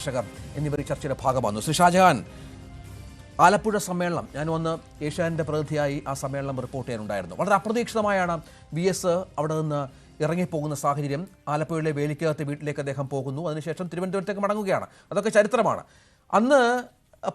കർഷകർ എന്നിവർ ഈ ചർച്ചയുടെ ഭാഗമാകുന്നു. ശ്രീ ഷാജഹാൻ, ആലപ്പുഴ സമ്മേളനം ഞാൻ വന്ന് ഏഷ്യാനെറ്റിന്റെ പ്രതിനിധിയായി ആ സമ്മേളനം റിപ്പോർട്ട് ചെയ്യാനുണ്ടായിരുന്നു. വളരെ അപ്രതീക്ഷിതമായാണ് VS അവിടെ നിന്ന് ഇറങ്ങിപ്പോകുന്ന സാഹചര്യം. ആലപ്പുഴയിലെ വേലിക്കകത്തെ വീട്ടിലേക്ക് അദ്ദേഹം പോകുന്നു. അതിനുശേഷം തിരുവനന്തപുരത്തേക്ക് മടങ്ങുകയാണ്. അതൊക്കെ ചരിത്രമാണ്. അന്ന്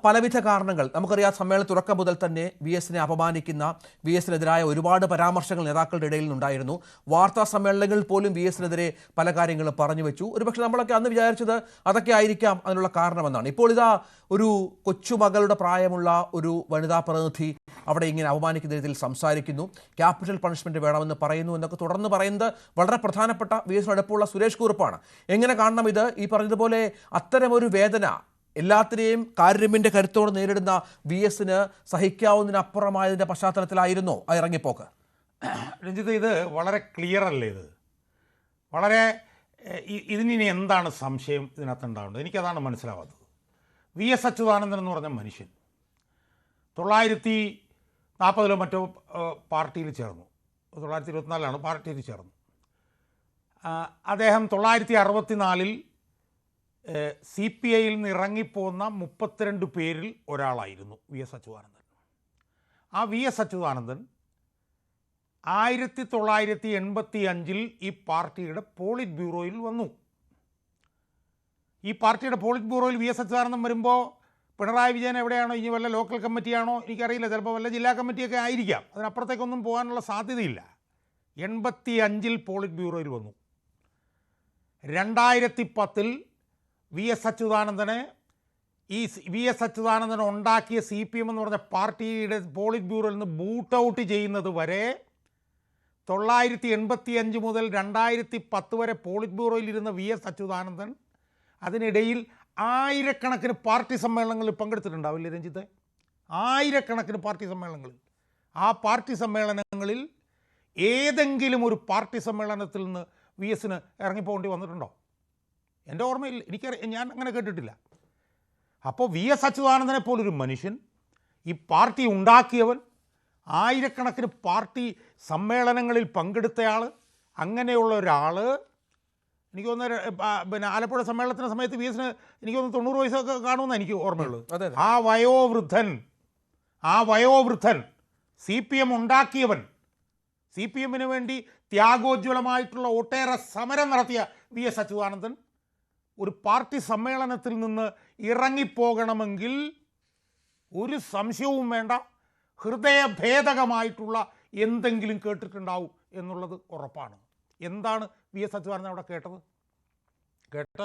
പലവിധ കാരണങ്ങൾ നമുക്കറിയാം. സമ്മേളന തുടക്കം മുതൽ തന്നെ VSനെ അപമാനിക്കുന്ന, VSനെതിരായ ഒരുപാട് പരാമർശങ്ങൾ നേതാക്കളുടെ ഇടയിൽ നിന്നുണ്ടായിരുന്നു. വാർത്താ സമ്മേളനങ്ങളിൽ പോലും VSനെതിരെ പല കാര്യങ്ങളും പറഞ്ഞു വെച്ചു. ഒരുപക്ഷെ നമ്മളൊക്കെ അന്ന് വിചാരിച്ചത് അതൊക്കെ ആയിരിക്കാം അതിനുള്ള കാരണമെന്നാണ്. ഇപ്പോൾ ഇതാ ഒരു കൊച്ചുമകളുടെ പ്രായമുള്ള ഒരു വനിതാ പ്രതിനിധി അവിടെ ഇങ്ങനെ അപമാനിക്കുന്ന രീതിയിൽ സംസാരിക്കുന്നു. ക്യാപിറ്റൽ പണിഷ്മെന്റ് വേണമെന്ന് പറയുന്നു എന്നൊക്കെ തുടർന്ന് പറയുന്നത് വളരെ പ്രധാനപ്പെട്ട VSനടുപ്പുള്ള സുരേഷ് കുറുപ്പാണ്. എങ്ങനെ കാണണം ഇത്? ഈ പറഞ്ഞതുപോലെ അത്തരമൊരു വേദന എല്ലാത്തിനെയും കാരുണ്യമിന്റെ കരുത്തോടെ നേരിടുന്ന VSന് സഹിക്കാവുന്നതിനപ്പുറമായതിന്റെ പശ്ചാത്തലത്തിലായിരുന്നോ ആ ഇറങ്ങിപ്പോക്ക്? രഞ്ജിത്ത്, ഇത് വളരെ ക്ലിയർ അല്ലേ? ഇത് വളരെ ഇതിനി എന്താണ് സംശയം ഇതിനകത്ത് ഉണ്ടാവേണ്ടത്? എനിക്കതാണ് മനസ്സിലാവാത്തത്. VS അച്യുതാനന്ദൻ എന്ന് പറഞ്ഞ മനുഷ്യൻ 1940 മറ്റോ പാർട്ടിയിൽ ചേർന്നു. 1924 പാർട്ടിയിൽ ചേർന്നു. അദ്ദേഹം 1964 CPIയിൽ നിന്ന് ഇറങ്ങിപ്പോന്ന 32 പേരിൽ ഒരാളായിരുന്നു VS അച്യുതാനന്ദൻ. ആ VS അച്യുതാനന്ദൻ 1985 ഈ പാർട്ടിയുടെ പോളിറ്റ് ബ്യൂറോയിൽ വന്നു. ഈ പാർട്ടിയുടെ പോളിറ്റ് ബ്യൂറോയിൽ VS അച്യുതാനന്ദൻ വരുമ്പോൾ പിണറായി വിജയൻ എവിടെയാണോ, ഇനി വല്ല ലോക്കൽ കമ്മിറ്റിയാണോ എനിക്കറിയില്ല, ചിലപ്പോൾ വല്ല ജില്ലാ കമ്മിറ്റിയൊക്കെ ആയിരിക്കാം. അതിനപ്പുറത്തേക്കൊന്നും പോകാനുള്ള സാധ്യതയില്ല. 85 പോളിറ്റ് ബ്യൂറോയിൽ വന്നു. 2010 VS അച്യുതാനന്ദനെ VS അച്യുതാനന്ദൻ ഉണ്ടാക്കിയ CPM എന്ന് പറഞ്ഞ പാർട്ടിയുടെ പോളിറ്റ് ബ്യൂറോയിൽ നിന്ന് ബൂട്ട് ഔട്ട് ചെയ്യുന്നത് വരെ 1985 മുതൽ 2010 വരെ പോളിറ്റ് ബ്യൂറോയിൽ ഇരുന്ന VS അച്യുതാനന്ദൻ അതിനിടയിൽ ആയിരക്കണക്കിന് പാർട്ടി സമ്മേളനങ്ങളിൽ പങ്കെടുത്തിട്ടുണ്ടാവില്ലേ രഞ്ജിത്തെ? ആയിരക്കണക്കിന് പാർട്ടി സമ്മേളനങ്ങളിൽ. ആ പാർട്ടി സമ്മേളനങ്ങളിൽ ഏതെങ്കിലും ഒരു പാർട്ടി സമ്മേളനത്തിൽ നിന്ന് VSന് ഇറങ്ങിപ്പോകേണ്ടി വന്നിട്ടുണ്ടോ? എൻ്റെ ഓർമ്മയിൽ ഞാൻ അങ്ങനെ കേട്ടിട്ടില്ല. അപ്പോൾ VS അച്യുതാനന്ദനെ പോലൊരു മനുഷ്യൻ, ഈ പാർട്ടി ഉണ്ടാക്കിയവൻ, ആയിരക്കണക്കിന് പാർട്ടി സമ്മേളനങ്ങളിൽ പങ്കെടുത്തയാൾ, അങ്ങനെയുള്ള ഒരാൾ, എനിക്ക് തോന്നുന്നു പിന്നെ ആലപ്പുഴ സമ്മേളനത്തിൻ്റെ സമയത്ത് VSന് എനിക്ക് തോന്നുന്നു 90 വയസ്സൊക്കെ കാണുമെന്ന് എനിക്ക് ഓർമ്മയുള്ളത്. ആ വയോവൃദ്ധൻ CPM ഉണ്ടാക്കിയവൻ, CPMന് വേണ്ടി ത്യാഗോജ്വലമായിട്ടുള്ള ഒട്ടേറെ സമരം നടത്തിയ VS അച്യുതാനന്ദൻ ഒരു പാർട്ടി സമ്മേളനത്തിൽ നിന്ന് ഇറങ്ങിപ്പോകണമെങ്കിൽ ഒരു സംശയവും വേണ്ട, ഹൃദയഭേദകമായിട്ടുള്ള എന്തെങ്കിലും കേട്ടിട്ടുണ്ടാവും എന്നുള്ളത് ഉറപ്പാണ്. എന്താണ് VS അച്യുതാനന്ദൻ അവിടെ കേട്ടത്?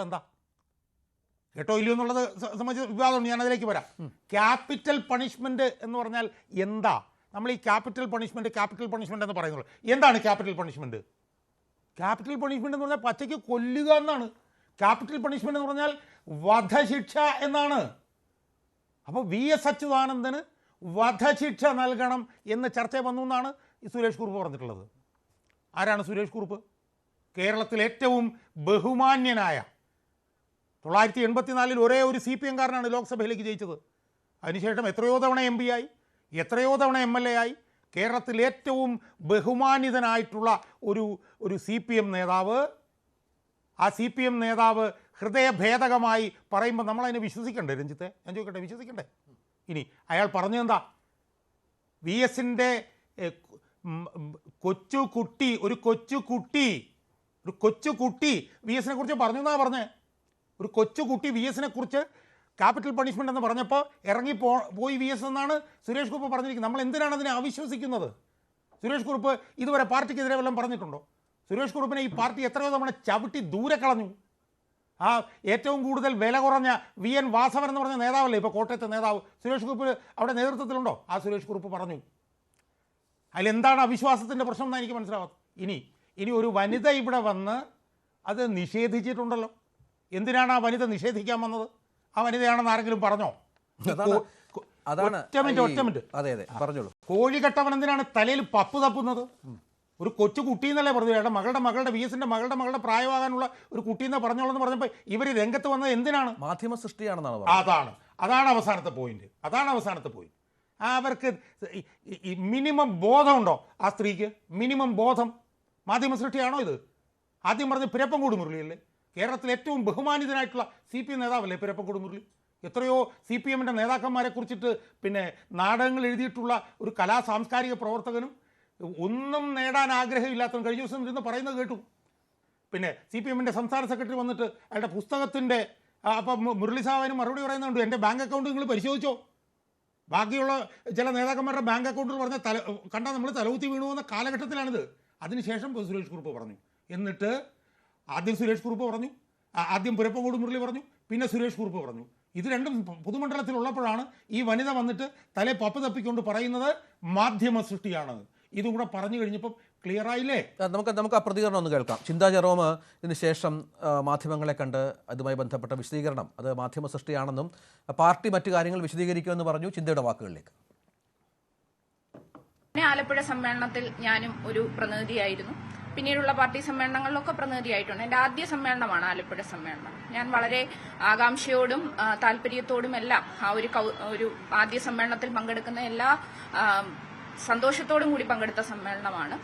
എന്താ കേട്ടോ ഇല്ലയോ എന്നുള്ളത് സംബന്ധിച്ച് വിവാദമുണ്ട്. ഞാനതിലേക്ക് വരാം. ക്യാപിറ്റൽ പണിഷ്മെൻറ്റ് എന്ന് പറഞ്ഞാൽ എന്താ? നമ്മൾ ഈ ക്യാപിറ്റൽ പണിഷ്മെൻറ്റ് എന്ന് പറയുന്നത് എന്താണ്? ക്യാപിറ്റൽ പണിഷ്മെൻറ്റ് എന്ന് പറഞ്ഞാൽ പച്ചയ്ക്ക് കൊല്ലുക എന്നാണ്. ക്യാപിറ്റൽ പണിഷ്മെൻറ്റ് എന്ന് പറഞ്ഞാൽ വധശിക്ഷ എന്നാണ്. അപ്പോൾ VS അച്യുതാനന്ദന് വധശിക്ഷ നൽകണം എന്ന് ചർച്ച വന്നു എന്നാണ് ഈ സുരേഷ് കുറുപ്പ് പറഞ്ഞിട്ടുള്ളത്. ആരാണ് സുരേഷ് കുറുപ്പ്? കേരളത്തിൽ ഏറ്റവും ബഹുമാന്യനായ, 1984 ഒരേ ഒരു CPM കാരനാണ് ലോക്സഭയിലേക്ക് ജയിച്ചത്. അതിനുശേഷം എത്രയോ തവണ MP ആയി, എത്രയോ തവണ MLA ആയി. കേരളത്തിൽ ഏറ്റവും ബഹുമാനിതനായിട്ടുള്ള ഒരു CPM നേതാവ്. ആ CPM നേതാവ് ഹൃദയഭേദകമായി പറയുമ്പോൾ നമ്മളതിനെ വിശ്വസിക്കണ്ടേ രഞ്ജിത്തെ? ഞാൻ ചോദിക്കട്ടെ, വിശ്വസിക്കണ്ടേ? ഇനി അയാൾ പറഞ്ഞതെന്താ? VSൻ്റെ ഒരു കൊച്ചുകുട്ടി VSനെ കുറിച്ച് പറഞ്ഞു എന്നാണ് പറഞ്ഞത്. ഒരു കൊച്ചുകുട്ടി VSനെ കുറിച്ച് ക്യാപിറ്റൽ പണിഷ്മെൻ്റ് എന്ന് പറഞ്ഞപ്പോൾ പോയി VS എന്നാണ് സുരേഷ് കുറുപ്പ് പറഞ്ഞിരിക്കുന്നത്. നമ്മൾ എന്തിനാണ് അതിനെ അവിശ്വസിക്കുന്നത്? സുരേഷ് കുറുപ്പ് ഇതുവരെ പാർട്ടിക്കെതിരെ വല്ലതും പറഞ്ഞിട്ടുണ്ടോ? സുരേഷ് കുറുപ്പിനെ ഈ പാർട്ടി എത്രയോ തവണ ചവിട്ടി ദൂരെ കളഞ്ഞു. ആ ഏറ്റവും കൂടുതൽ വില കുറഞ്ഞ VN വാസവൻ എന്ന് പറഞ്ഞ നേതാവല്ലേ ഇപ്പോൾ കോട്ടയത്തെ നേതാവ്? സുരേഷ് കുറുപ്പ് അവിടെ നേതൃത്വത്തിലുണ്ടോ? ആ സുരേഷ് കുറുപ്പ് പറഞ്ഞു. അതിലെന്താണ് അവിശ്വാസത്തിൻ്റെ പ്രശ്നം എന്നാണ് എനിക്ക് മനസ്സിലാവാത്തത്. ഇനി ഒരു വനിത ഇവിടെ വന്ന് അത് നിഷേധിച്ചിട്ടുണ്ടല്ലോ. എന്തിനാണ് ആ വനിത നിഷേധിക്കാൻ വന്നത്? ആ വനിതയാണെന്ന് ആരെങ്കിലും പറഞ്ഞോ? ഒറ്റ മിനിറ്റ്. പറഞ്ഞോളൂ. കോഴിക്കട്ടവൻ എന്തിനാണ് തലയിൽ പപ്പ് തപ്പുന്നത്? ഒരു കൊച്ചു കുട്ടി എന്നല്ലേ പറഞ്ഞു? അയാളുടെ മകളുടെ VSൻ്റെ മകളുടെ പ്രായമാകാനുള്ള ഒരു കുട്ടീനെ പറഞ്ഞോളെന്ന് പറഞ്ഞപ്പോൾ ഇവർ രംഗത്ത് വന്നത് എന്തിനാണ്? മാധ്യമ സൃഷ്ടിയാണെന്നാണ്. അതാണ് അവസാനത്തെ പോയിന്റ്. അവർക്ക് മിനിമം ബോധമുണ്ടോ? ആ സ്ത്രീക്ക് മിനിമം ബോധം? മാധ്യമ സൃഷ്ടിയാണോ ഇത്? ആദ്യം പറഞ്ഞ് പിരപ്പൻകൂട് മുരളിയല്ലേ? കേരളത്തിലെ ഏറ്റവും ബഹുമാനിതനായിട്ടുള്ള CPM നേതാവല്ലേ പിരപ്പൻകോട് മുരളി? എത്രയോ CPM-ൻ്റെ നേതാക്കന്മാരെ കുറിച്ചിട്ട് പിന്നെ നാടകങ്ങൾ എഴുതിയിട്ടുള്ള ഒരു സാംസ്കാരിക പ്രവർത്തകനും ഒന്നും നേടാൻ ആഗ്രഹമില്ലാത്തവൻ കഴിഞ്ഞ ദിവസം ഇരുന്ന് പറയുന്നത് കേട്ടു. പിന്നെ CPM-ൻ്റെ സംസ്ഥാന സെക്രട്ടറി വന്നിട്ട് അയാളുടെ പുസ്തകത്തിൻ്റെ അപ്പം മുരളി സാഹബിന് മറുപടി പറയുന്നുണ്ട്, എൻ്റെ ബാങ്ക് അക്കൗണ്ട് നിങ്ങൾ പരിശോധിച്ചോ. ബാക്കിയുള്ള ചില നേതാക്കന്മാരുടെ ബാങ്ക് അക്കൗണ്ടുകൾ പറഞ്ഞ കണ്ടാൽ നമ്മൾ തലകുത്തി വീണു പോകുന്ന കാലഘട്ടത്തിലാണിത്. അതിനുശേഷം സുരേഷ് കുറുപ്പ് പറഞ്ഞു. എന്നിട്ട് ആദ്യം സുരേഷ് കുറുപ്പ് പറഞ്ഞു, ആദ്യം പിരപ്പൻകോട് മുരളി പറഞ്ഞു, പിന്നെ സുരേഷ് കുറുപ്പ് പറഞ്ഞു. ഇത് രണ്ടും പൊതുമണ്ഡലത്തിലുള്ളപ്പോഴാണ് ഈ വനിത വന്നിട്ട് തലേ പപ്പ് തപ്പിക്കൊണ്ട് പറയുന്നത് മാധ്യമ സൃഷ്ടിയാണ്. ഇതും കൂടെ പറഞ്ഞു കഴിഞ്ഞപ്പം ക്ലിയർ ആയില്ലേ? നമുക്ക് ആ പ്രതികരണം ഒന്ന് കേൾക്കാം. ചിന്താ ജെറോം ഇതിന് ശേഷം മാധ്യമങ്ങളെ കണ്ട് അതുമായി ബന്ധപ്പെട്ട വിശദീകരണം അത് മാധ്യമ സൃഷ്ടിയാണെന്നും പാർട്ടി മറ്റു കാര്യങ്ങൾ വിശദീകരിക്കുമെന്ന് പറഞ്ഞു. ചിന്തയുടെ വാക്കുകളിലേക്ക്. ആലപ്പുഴ സമ്മേളനത്തിൽ ഞാനും ഒരു പ്രതിനിധിയായിരുന്നു. പിന്നീടുള്ള പാർട്ടി സമ്മേളനങ്ങളിലൊക്കെ പ്രതിനിധിയായിട്ടുണ്ട്. എൻ്റെ ആദ്യ സമ്മേളനമാണ് ആലപ്പുഴ സമ്മേളനം. ഞാൻ വളരെ ആകാംക്ഷയോടും താല്പര്യത്തോടും എല്ലാം ആ ഒരു ആദ്യ സമ്മേളനത്തിൽ പങ്കെടുക്കുന്ന എല്ലാ സന്തോഷത്തോടും കൂടി പങ്കെടുത്ത സമ്മേളനമാണ്.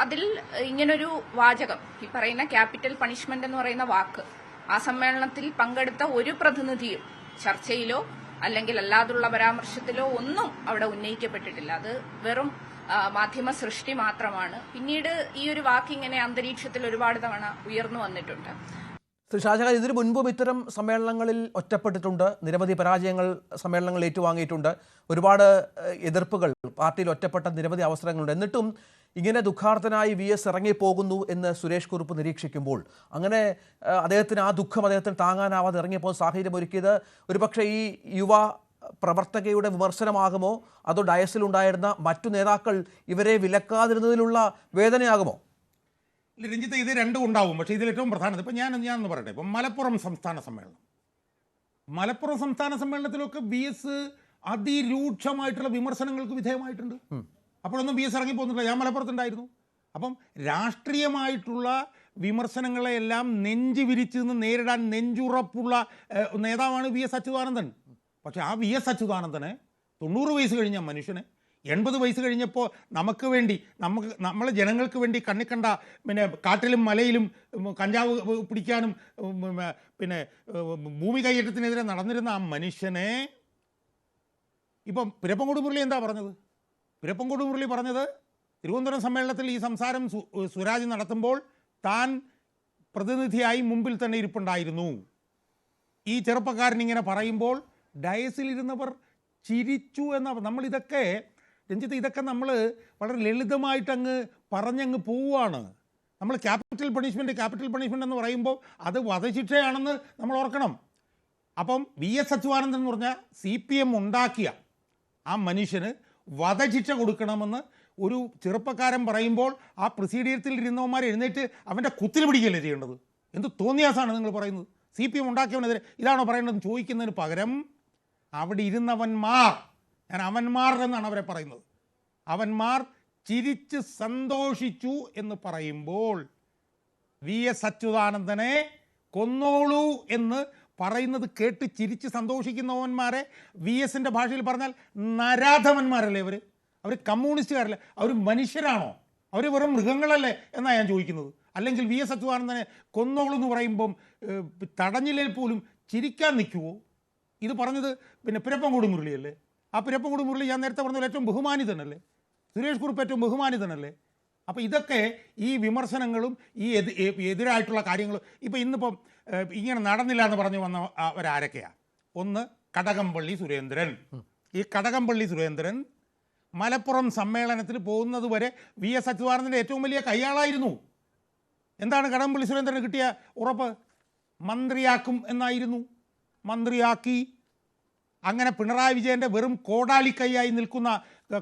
അതിൽ ഇങ്ങനൊരു വാചകം, ഈ പറയുന്ന ക്യാപിറ്റൽ പണിഷ്മെന്റ് എന്ന് പറയുന്ന വാക്ക്, ആ സമ്മേളനത്തിൽ പങ്കെടുത്ത ഒരു പ്രതിനിധിയും ചർച്ചയിലോ അല്ലെങ്കിൽ അല്ലാതുള്ള പരാമർശത്തിലോ ഒന്നും അവിടെ ഉന്നയിക്കപ്പെട്ടിട്ടില്ല. അത് വെറും മാധ്യമ സൃഷ്ടി മാത്രമാണ്. പിന്നീട് ഈ ഒരു വാക്ക് ഇങ്ങനെ അന്തരീക്ഷത്തിൽ ഒരുപാട് തവണ ഉയർന്നു വന്നിട്ടുണ്ട്. ശ്രീ ഷാജഹാൻ, ഇതിനു മുൻപും ഇത്തരം സമ്മേളനങ്ങളിൽ ഒറ്റപ്പെട്ടിട്ടുണ്ട്, നിരവധി പരാജയങ്ങൾ സമ്മേളനങ്ങൾ ഏറ്റുവാങ്ങിയിട്ടുണ്ട്, ഒരുപാട് എതിർപ്പുകൾ, പാർട്ടിയിൽ ഒറ്റപ്പെട്ട നിരവധി അവസരങ്ങളുണ്ട്. എന്നിട്ടും ഇങ്ങനെ ദുഃഖാർത്ഥനായി VS ഇറങ്ങിപ്പോകുന്നു എന്ന് സുരേഷ് കുറുപ്പ് നിരീക്ഷിക്കുമ്പോൾ അങ്ങനെ അദ്ദേഹത്തിന് ആ ദുഃഖം അദ്ദേഹത്തിന് താങ്ങാനാവാതെ ഇറങ്ങിപ്പോകുന്ന സാഹചര്യം ഒരുക്കിയത് ഒരുപക്ഷെ ഈ യുവ പ്രവർത്തകയുടെ വിമർശനമാകുമോ, അതോ ഡയസിലുണ്ടായിരുന്ന മറ്റു നേതാക്കൾ ഇവരെ വിലക്കാതിരുന്നതിലുള്ള വേദനയാകുമോ? രഞ്ജിത്ത്, ഇത് രണ്ടും ഉണ്ടാവും. പക്ഷേ ഇതിൽ ഏറ്റവും പ്രധാനത് ഇപ്പം ഞാനൊന്ന് പറയട്ടെ. ഇപ്പം മലപ്പുറം സംസ്ഥാന സമ്മേളനത്തിലൊക്കെ VS അതിരൂക്ഷമായിട്ടുള്ള വിമർശനങ്ങൾക്ക് വിധേയമായിട്ടുണ്ട്. അപ്പോഴൊന്നും VS ഇറങ്ങി പോകുന്നില്ല. ഞാൻ മലപ്പുറത്തുണ്ടായിരുന്നു. അപ്പം രാഷ്ട്രീയമായിട്ടുള്ള വിമർശനങ്ങളെല്ലാം നെഞ്ച് വിരിച്ച് നിന്ന് നേരിടാൻ നെഞ്ചുറപ്പുള്ള നേതാവാണ് VS അച്യുതാനന്ദൻ. പക്ഷേ ആ VS അച്യുതാനന്ദനെ 90 വയസ്സ് കഴിഞ്ഞ മനുഷ്യനെ 80 വയസ്സ് കഴിഞ്ഞപ്പോൾ നമ്മളെ ജനങ്ങൾക്ക് വേണ്ടി കണ്ണിക്കണ്ട പിന്നെ കാട്ടിലും മലയിലും കഞ്ചാവ് പിടിക്കാനും പിന്നെ ഭൂമി കൈയേറ്റത്തിനെതിരെ നടന്നിരുന്ന ആ മനുഷ്യനെ ഇപ്പം പിരപ്പൻകോട് മുരളി എന്താ പറഞ്ഞത്? പിരപ്പൻകോട് മുരളി പറഞ്ഞത് തിരുവനന്തപുരം സമ്മേളനത്തിൽ ഈ സംസാരം സുരാജ് നടത്തുമ്പോൾ താൻ പ്രതിനിധിയായി മുമ്പിൽ തന്നെ ഇരിപ്പുണ്ടായിരുന്നു. ഈ ചെറുപ്പക്കാരൻ ഇങ്ങനെ പറയുമ്പോൾ ഡയസിലിരുന്നവർ ചിരിച്ചു എന്ന നമ്മളിതൊക്കെ രഞ്ജിത്ത്, ഇതൊക്കെ നമ്മൾ വളരെ ലളിതമായിട്ടങ്ങ് പറഞ്ഞങ്ങ് പോവുകയാണ്. നമ്മൾ ക്യാപിറ്റൽ പണിഷ്മെൻ്റ് എന്ന് പറയുമ്പോൾ അത് വധശിക്ഷയാണെന്ന് നമ്മൾ ഓർക്കണം. അപ്പം VS അച്യുതാനന്ദൻ എന്ന് പറഞ്ഞാൽ CPM ഉണ്ടാക്കിയ ആ മനുഷ്യന് വധശിക്ഷ കൊടുക്കണമെന്ന് ഒരു ചെറുപ്പക്കാരൻ പറയുമ്പോൾ ആ പ്രൊസീഡിയത്തിൽ ഇരുന്നവന്മാർ എഴുന്നേറ്റ് അവൻ്റെ കുത്തിൽ പിടിക്കുകയല്ലേ ചെയ്യേണ്ടത്? എന്ത് തോന്നിയാസാണ് നിങ്ങൾ പറയുന്നത്? CPM ഉണ്ടാക്കിയവനെതിരെ ഇതാണോ പറയേണ്ടതെന്ന് ചോദിക്കുന്നതിന് പകരം അവിടെ ഇരുന്നവന്മാർ, ഞാൻ അവന്മാർ എന്നാണ് അവരെ പറയുന്നത്, അവന്മാർ ചിരിച്ച് സന്തോഷിച്ചു എന്ന് പറയുമ്പോൾ VS അച്യുതാനന്ദനെ കൊന്നോളൂ എന്ന് പറയുന്നത് കേട്ട് ചിരിച്ച് സന്തോഷിക്കുന്നവന്മാരെ VS-ൻ്റെ ഭാഷയിൽ പറഞ്ഞാൽ നരാധമന്മാരല്ലേ അവർ കമ്മ്യൂണിസ്റ്റുകാരല്ലേ? അവർ മനുഷ്യരാണോ? അവർ വെറും മൃഗങ്ങളല്ലേ എന്നാണ് ഞാൻ ചോദിക്കുന്നത്. അല്ലെങ്കിൽ VS അച്യുതാനന്ദനെ കൊന്നോളൂ എന്ന് പറയുമ്പം തടഞ്ഞില്ലേൽ പോലും ചിരിക്കാൻ നിൽക്കുമോ? ഇത് പറഞ്ഞത് പിന്നെ പിരപ്പൻകോട് മുരളിയല്ലേ? ആ പിരപ്പൻകോട് മുരളി ഞാൻ നേരത്തെ പറഞ്ഞ ഏറ്റവും ബഹുമാനിതനല്ലേ? സുരേഷ് കുറുപ്പ് ഏറ്റവും ബഹുമാനിതനല്ലേ? അപ്പോൾ ഇതൊക്കെ ഈ വിമർശനങ്ങളും ഈ എതിരായിട്ടുള്ള കാര്യങ്ങളും ഇപ്പം ഇന്നിപ്പം ഇങ്ങനെ നടന്നില്ല എന്ന് പറഞ്ഞു വന്ന അവരാരൊക്കെയാണ്? ഒന്ന് കടകംപള്ളി സുരേന്ദ്രൻ. ഈ കടകംപള്ളി സുരേന്ദ്രൻ മലപ്പുറം സമ്മേളനത്തിൽ പോകുന്നത് വരെ VS അച്യുതാനന്ദൻ്റെ ഏറ്റവും വലിയ കയ്യാളായിരുന്നു. എന്താണ് കടകംപള്ളി സുരേന്ദ്രന് കിട്ടിയ ഉറപ്പ്? മന്ത്രിയാക്കും എന്നായിരുന്നു. മന്ത്രിയാക്കി. അങ്ങനെ പിണറായി വിജയൻ്റെ വെറും കോടാലിക്കൈയായി നിൽക്കുന്ന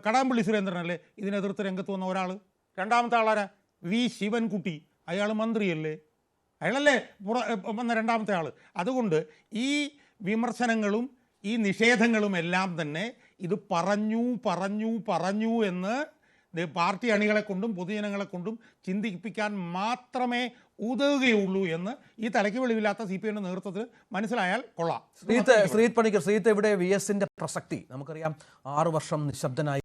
കടകംപള്ളി സുരേന്ദ്രനല്ലേ ഇതിനെതിർത്ത് രംഗത്ത് വന്ന ഒരാൾ? രണ്ടാമത്തെ ആളാരാ? V ശിവൻകുട്ടി. അയാൾ മന്ത്രിയല്ലേ? അയാളല്ലേ വന്ന രണ്ടാമത്തെ ആൾ. അതുകൊണ്ട് ഈ വിമർശനങ്ങളും ഈ നിഷേധങ്ങളും എല്ലാം തന്നെ ഇത് പറഞ്ഞു എന്ന് പാർട്ടി അണികളെ കൊണ്ടും പൊതുജനങ്ങളെ കൊണ്ടും ചിന്തിപ്പിക്കാൻ മാത്രമേ ഉതകുകയുള്ളൂ എന്ന് ഈ തലയ്ക്ക് വെളിവില്ലാത്ത CPM-ന്റെ നേതൃത്വത്തിൽ മനസ്സിലായാൽ കൊള്ളാം. ശ്രീത് പണിക്കർ, ഇവിടെ VS-ന്റെ പ്രസക്തി നമുക്കറിയാം. 6 വർഷം നിശബ്ദനായി